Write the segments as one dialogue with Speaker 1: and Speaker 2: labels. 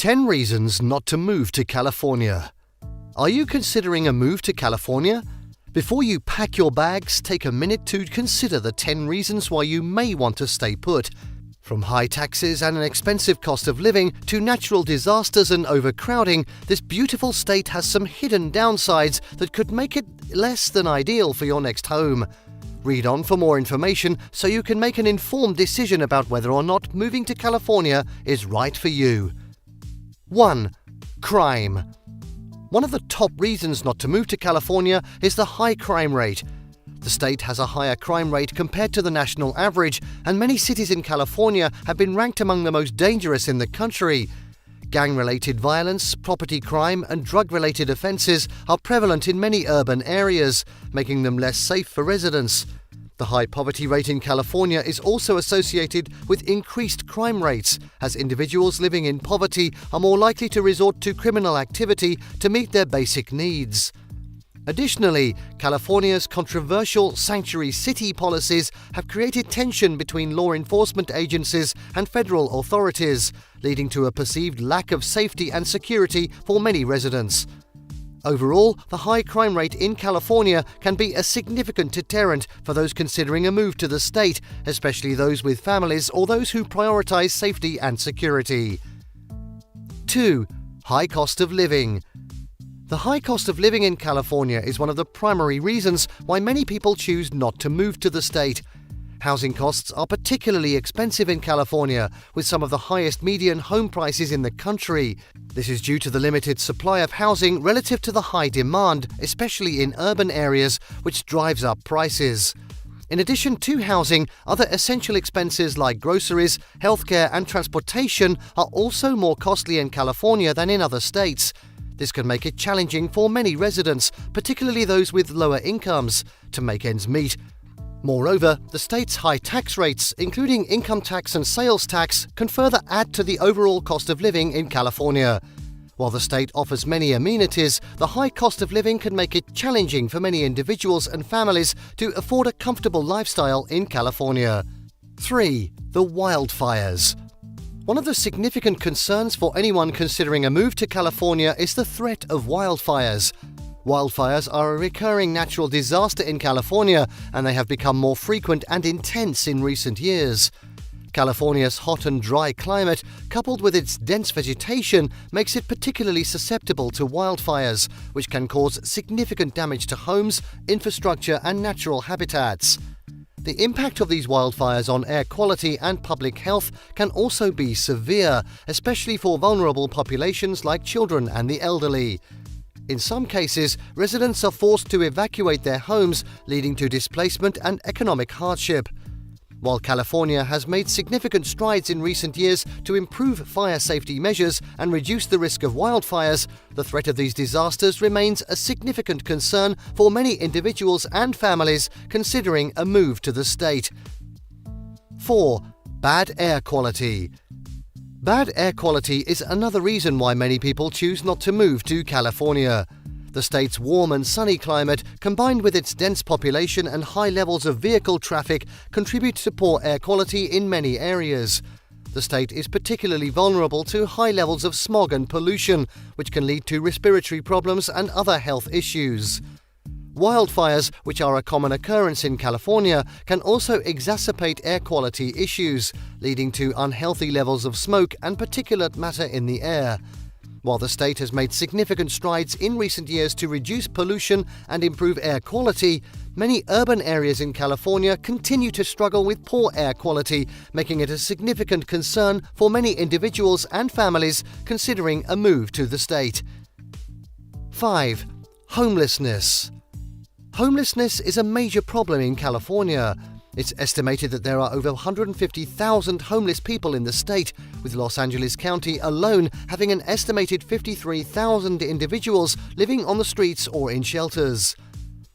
Speaker 1: 10 reasons not to move to California. Are you considering a move to California? Before you pack your bags, take a minute to consider the 10 reasons why you may want to stay put. From high taxes and an expensive cost of living to natural disasters and overcrowding, this beautiful state has some hidden downsides that could make it less than ideal for your next home. Read on for more information so you can make an informed decision about whether or not moving to California is right for you. 1. Crime. One of the top reasons not to move to California is the high crime rate. The state has a higher crime rate compared to the national average, and many cities in California have been ranked among the most dangerous in the country. Gang-related violence, property crime, and drug-related offences are prevalent in many urban areas, making them less safe for residents. The high poverty rate in California is also associated with increased crime rates, as individuals living in poverty are more likely to resort to criminal activity to meet their basic needs. Additionally, California's controversial sanctuary city policies have created tension between law enforcement agencies and federal authorities, leading to a perceived lack of safety and security for many residents. Overall, the high crime rate in California can be a significant deterrent for those considering a move to the state, especially those with families or those who prioritize safety and security. 2. High cost of living. The high cost of living in California is one of the primary reasons why many people choose not to move to the state. Housing costs are particularly expensive in California, with some of the highest median home prices in the country. This is due to the limited supply of housing relative to the high demand, especially in urban areas, which drives up prices. In addition to housing, other essential expenses like groceries, healthcare, and transportation are also more costly in California than in other states. This can make it challenging for many residents, particularly those with lower incomes, to make ends meet. Moreover, the state's high tax rates, including income tax and sales tax, can further add to the overall cost of living in California. While the state offers many amenities, the high cost of living can make it challenging for many individuals and families to afford a comfortable lifestyle in California. 3. The wildfires. One of the significant concerns for anyone considering a move to California is the threat of wildfires. Wildfires are a recurring natural disaster in California, and they have become more frequent and intense in recent years. California's hot and dry climate, coupled with its dense vegetation, makes it particularly susceptible to wildfires, which can cause significant damage to homes, infrastructure, and natural habitats. The impact of these wildfires on air quality and public health can also be severe, especially for vulnerable populations like children and the elderly. In some cases, residents are forced to evacuate their homes, leading to displacement and economic hardship. While California has made significant strides in recent years to improve fire safety measures and reduce the risk of wildfires, the threat of these disasters remains a significant concern for many individuals and families considering a move to the state. 4. Bad air quality. Bad air quality is another reason why many people choose not to move to California. The state's warm and sunny climate, combined with its dense population and high levels of vehicle traffic, contribute to poor air quality in many areas. The state is particularly vulnerable to high levels of smog and pollution, which can lead to respiratory problems and other health issues. Wildfires, which are a common occurrence in California, can also exacerbate air quality issues, leading to unhealthy levels of smoke and particulate matter in the air. While the state has made significant strides in recent years to reduce pollution and improve air quality, many urban areas in California continue to struggle with poor air quality, making it a significant concern for many individuals and families considering a move to the state. 5. Homelessness. Homelessness is a major problem in California. It's estimated that there are over 150,000 homeless people in the state, with Los Angeles County alone having an estimated 53,000 individuals living on the streets or in shelters.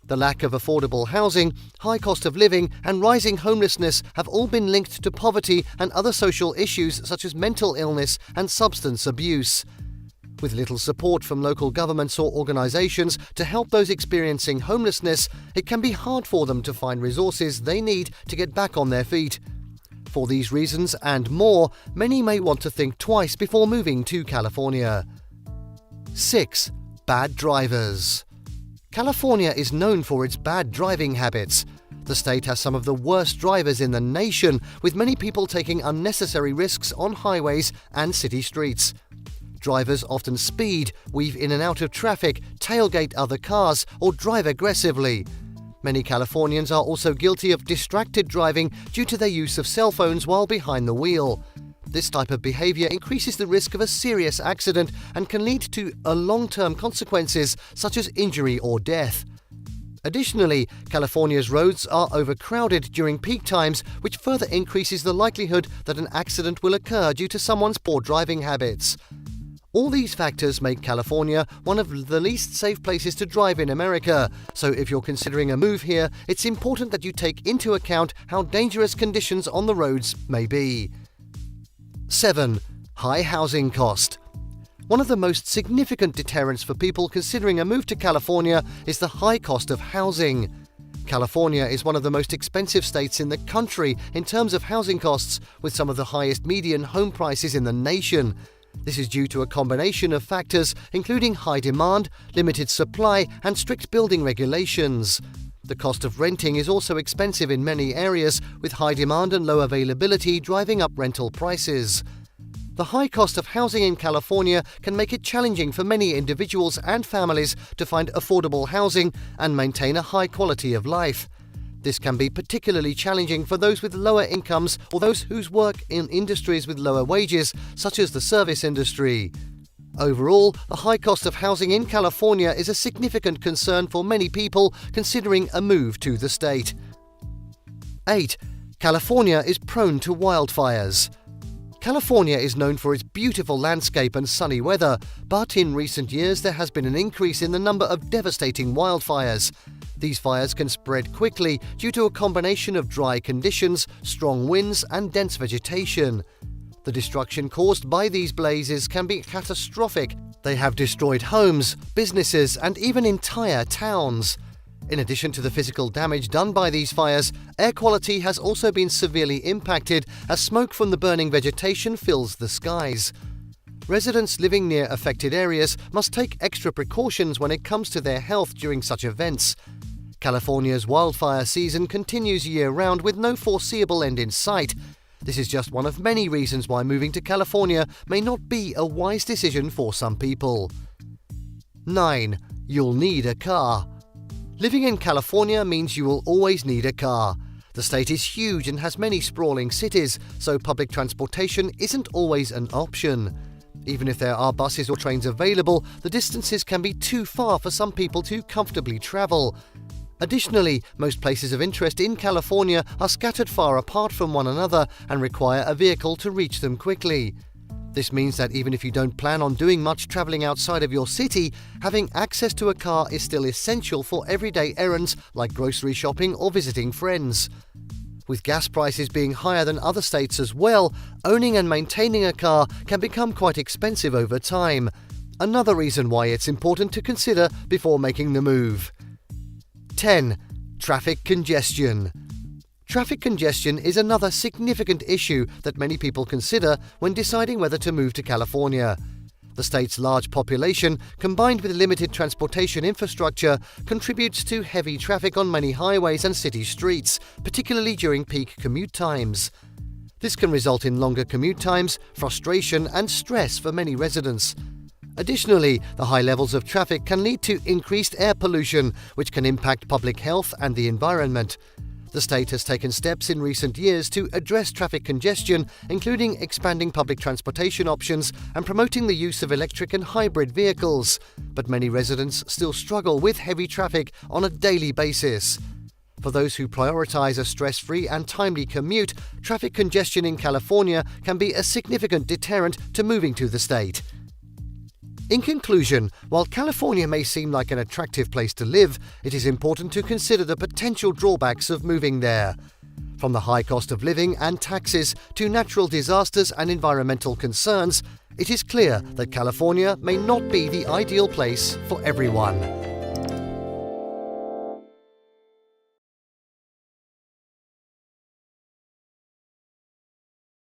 Speaker 1: The lack of affordable housing, high cost of living, and rising homelessness have all been linked to poverty and other social issues such as mental illness and substance abuse. With little support from local governments or organizations to help those experiencing homelessness, it can be hard for them to find resources they need to get back on their feet. For these reasons and more, many may want to think twice before moving to California. 6. Bad drivers. California is known for its bad driving habits. The state has some of the worst drivers in the nation, with many people taking unnecessary risks on highways and city streets. Drivers often speed, weave in and out of traffic, tailgate other cars, or drive aggressively. Many Californians are also guilty of distracted driving due to their use of cell phones while behind the wheel. This type of behavior increases the risk of a serious accident and can lead to long-term consequences such as injury or death. Additionally, California's roads are overcrowded during peak times, which further increases the likelihood that an accident will occur due to someone's poor driving habits. All these factors make California one of the least safe places to drive in America, so if you're considering a move here, it's important that you take into account how dangerous conditions on the roads may be. 7. High housing cost. One of the most significant deterrents for people considering a move to California is the high cost of housing. California is one of the most expensive states in the country in terms of housing costs, with some of the highest median home prices in the nation. This is due to a combination of factors, including high demand, limited supply, and strict building regulations. The cost of renting is also expensive in many areas, with high demand and low availability driving up rental prices. The high cost of housing in California can make it challenging for many individuals and families to find affordable housing and maintain a high quality of life. This can be particularly challenging for those with lower incomes or those who work in industries with lower wages, such as the service industry. Overall, the high cost of housing in California is a significant concern for many people considering a move to the state. 8. California is prone to wildfires. California is known for its beautiful landscape and sunny weather, but in recent years there has been an increase in the number of devastating wildfires. These fires can spread quickly due to a combination of dry conditions, strong winds, and dense vegetation. The destruction caused by these blazes can be catastrophic. They have destroyed homes, businesses, and even entire towns. In addition to the physical damage done by these fires, air quality has also been severely impacted as smoke from the burning vegetation fills the skies. Residents living near affected areas must take extra precautions when it comes to their health during such events. California's wildfire season continues year-round with no foreseeable end in sight. This is just one of many reasons why moving to California may not be a wise decision for some people. 9. You'll need a car. Living in California means you will always need a car. The state is huge and has many sprawling cities, so public transportation isn't always an option. Even if there are buses or trains available, the distances can be too far for some people to comfortably travel. Additionally, most places of interest in California are scattered far apart from one another and require a vehicle to reach them quickly. This means that even if you don't plan on doing much traveling outside of your city, having access to a car is still essential for everyday errands like grocery shopping or visiting friends. With gas prices being higher than other states as well, owning and maintaining a car can become quite expensive over time. Another reason why it's important to consider before making the move. 10. Traffic congestion. Traffic congestion is another significant issue that many people consider when deciding whether to move to California. The state's large population, combined with limited transportation infrastructure, contributes to heavy traffic on many highways and city streets, particularly during peak commute times. This can result in longer commute times, frustration, and stress for many residents. Additionally, the high levels of traffic can lead to increased air pollution, which can impact public health and the environment. The state has taken steps in recent years to address traffic congestion, including expanding public transportation options and promoting the use of electric and hybrid vehicles. But many residents still struggle with heavy traffic on a daily basis. For those who prioritize a stress-free and timely commute, traffic congestion in California can be a significant deterrent to moving to the state. In conclusion, while California may seem like an attractive place to live, it is important to consider the potential drawbacks of moving there. From the high cost of living and taxes to natural disasters and environmental concerns, it is clear that California may not be the ideal place for everyone.